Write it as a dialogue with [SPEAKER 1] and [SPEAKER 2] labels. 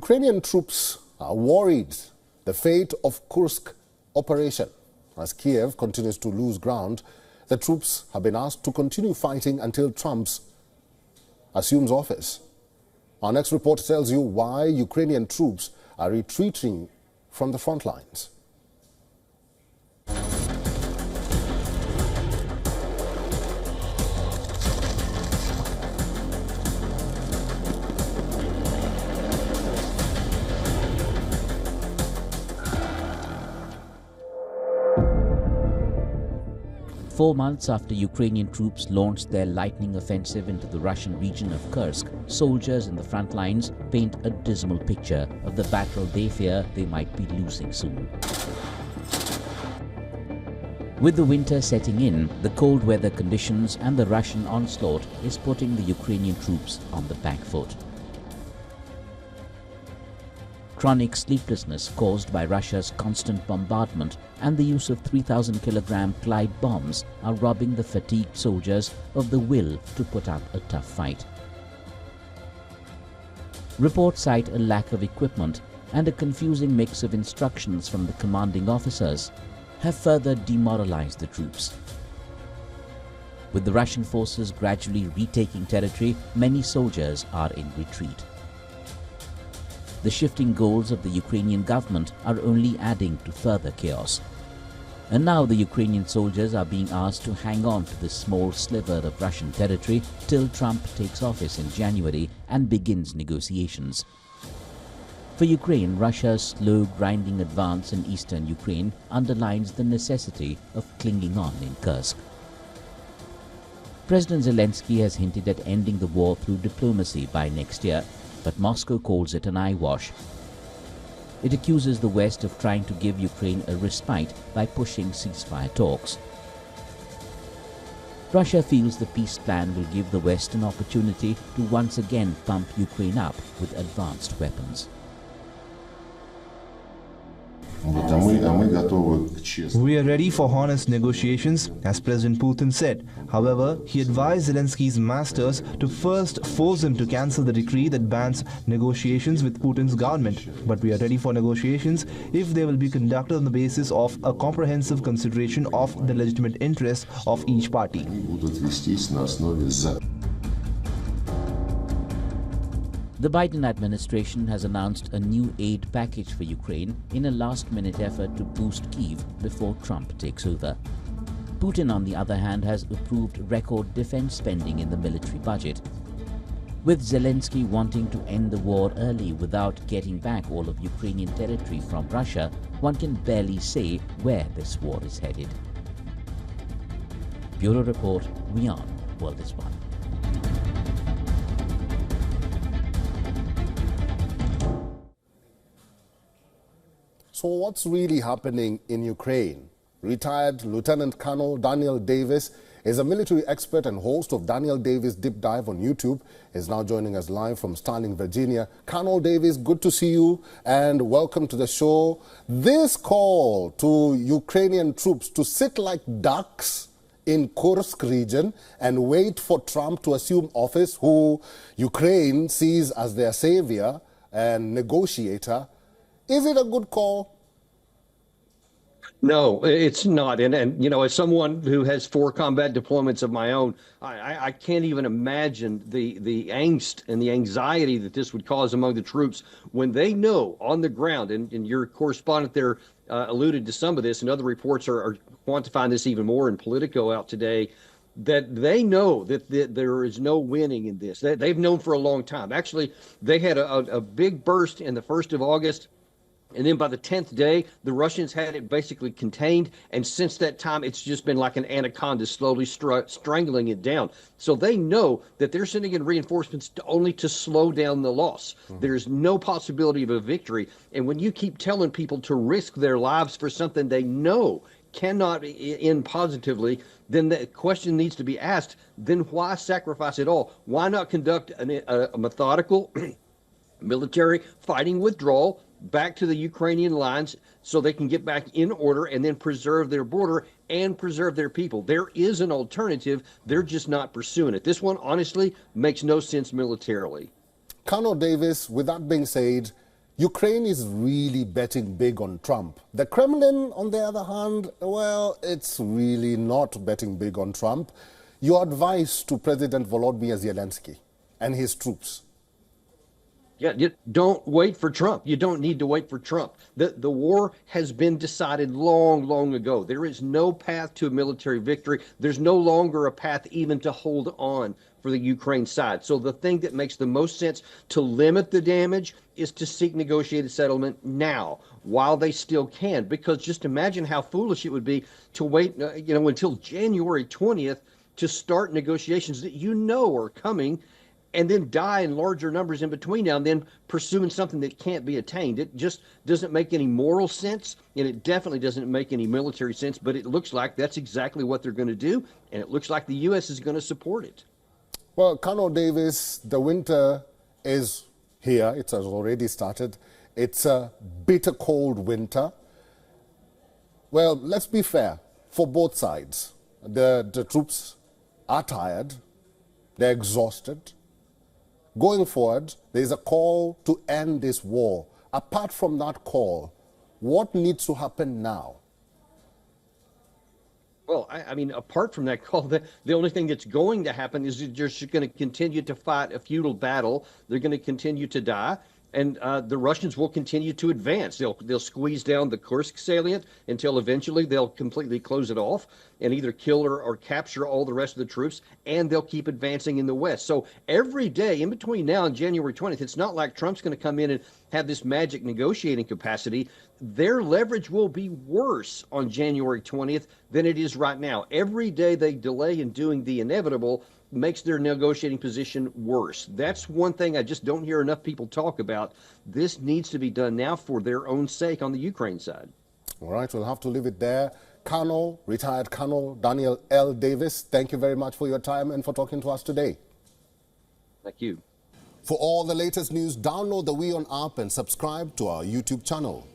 [SPEAKER 1] Ukrainian troops are worried the fate of Kursk operation. As Kiev continues to lose ground, the troops have been asked to continue fighting until Trump assumes office. Our next report tells you why Ukrainian troops are retreating from the front lines.
[SPEAKER 2] 4 months after Ukrainian troops launched their lightning offensive into the Russian region of Kursk, soldiers in the front lines paint a dismal picture of the battle they fear they might be losing soon. With the winter setting in, the cold weather conditions and the Russian onslaught is putting the Ukrainian troops on the back foot. Chronic sleeplessness caused by Russia's constant bombardment and the use of 3,000-kilogram Clyde bombs are robbing the fatigued soldiers of the will to put up a tough fight. Reports cite a lack of equipment and a confusing mix of instructions from the commanding officers have further demoralized the troops. With the Russian forces gradually retaking territory, many soldiers are in retreat. The shifting goals of the Ukrainian government are only adding to further chaos. And now the Ukrainian soldiers are being asked to hang on to this small sliver of Russian territory till Trump takes office in January and begins negotiations. For Ukraine, Russia's slow grinding advance in eastern Ukraine underlines the necessity of clinging on in Kursk. President Zelensky has hinted at ending the war through diplomacy by next year, but Moscow calls it an eyewash. It accuses the West of trying to give Ukraine a respite by pushing ceasefire talks. Russia feels the peace plan will give the West an opportunity to once again pump Ukraine up with advanced weapons.
[SPEAKER 3] We are ready for honest negotiations, as President Putin said. However, he advised Zelensky's masters to first force him to cancel the decree that bans negotiations with Putin's government. But we are ready for negotiations if they will be conducted on the basis of a comprehensive consideration of the legitimate interests of each party.
[SPEAKER 2] The Biden administration has announced a new aid package for Ukraine in a last-minute effort to boost Kyiv before Trump takes over. Putin, on the other hand, has approved record defense spending in the military budget. With Zelensky wanting to end the war early without getting back all of Ukrainian territory from Russia, one can barely say where this war is headed. Bureau Report, WION World is One.
[SPEAKER 1] So what's really happening in Ukraine? Retired Lieutenant Colonel Daniel Davis is a military expert and host of Daniel Davis Deep Dive on YouTube. He's now joining us live from Starling, Virginia. Colonel Davis, good to see you and welcome to the show. This call to Ukrainian troops to sit like ducks in Kursk region and wait for Trump to assume office, who Ukraine sees as their savior and negotiator, is it a good call?
[SPEAKER 4] No, it's not. And you know, as someone who has 4 combat deployments of my own, I can't even imagine the angst and the anxiety that this would cause among the troops when they know on the ground, and your correspondent there alluded to some of this, and other reports are quantifying this even more in Politico out today, that they know that there is no winning in this. They've known for a long time. Actually, they had a big burst in the 1st of August. And then by the 10th day, the Russians had it basically contained. And since that time, it's just been like an anaconda slowly strangling it down. So they know that they're sending in reinforcements only to slow down the loss. There's no possibility of a victory. And when you keep telling people to risk their lives for something they know cannot end positively, then the question needs to be asked, then why sacrifice it all? Why not conduct a methodical military fighting withdrawal back to the Ukrainian lines so they can get back in order and then preserve their border and preserve their people? There is an alternative. They're just not pursuing it. This one, honestly, makes no sense militarily.
[SPEAKER 1] Colonel Davis, with that being said, Ukraine is really betting big on Trump. The Kremlin, on the other hand, well, it's really not betting big on Trump. Your advice to President Volodymyr Zelensky and his troops?
[SPEAKER 4] Yeah, you don't wait for Trump. You don't need to wait for Trump. The war has been decided long, long ago. There is no path to a military victory. There's no longer a path even to hold on for the Ukraine side. So the thing that makes the most sense to limit the damage is to seek negotiated settlement now, while they still can. Because just imagine how foolish it would be to wait, until January 20th to start negotiations that are coming, and then die in larger numbers in between now and then, pursuing something that can't be attained. It just doesn't make any moral sense, and it definitely doesn't make any military sense, but it looks like that's exactly what they're going to do, and it looks like the U.S. is going to support it.
[SPEAKER 1] Well, Colonel Davis, the winter is here. It has already started. It's a bitter cold winter. Well, let's be fair for both sides. The troops are tired. They're exhausted. Going forward, there is a call to end this war. Apart from that call, what needs to happen now?
[SPEAKER 4] Well, I mean, apart from that call, the only thing that's going to happen is they're just going to continue to fight a futile battle. They're going to continue to die, and the Russians will continue to advance. They'll squeeze down the Kursk salient until eventually they'll completely close it off and either kill or capture all the rest of the troops, and they'll keep advancing in the west. So every day in between now and January 20th, it's not like Trump's going to come in and have this magic negotiating capacity. Their leverage will be worse on January 20th than it is right now. Every day they delay in doing the inevitable makes their negotiating position worse. That's one thing I just don't hear enough people talk about. This needs to be done now for their own sake on the Ukraine side.
[SPEAKER 1] All right, we'll have to leave it there. Colonel, retired Colonel Daniel L. Davis, thank you very much for your time and for talking to us today.
[SPEAKER 4] Thank you.
[SPEAKER 1] For all the latest news, download the WION app and subscribe to our YouTube channel.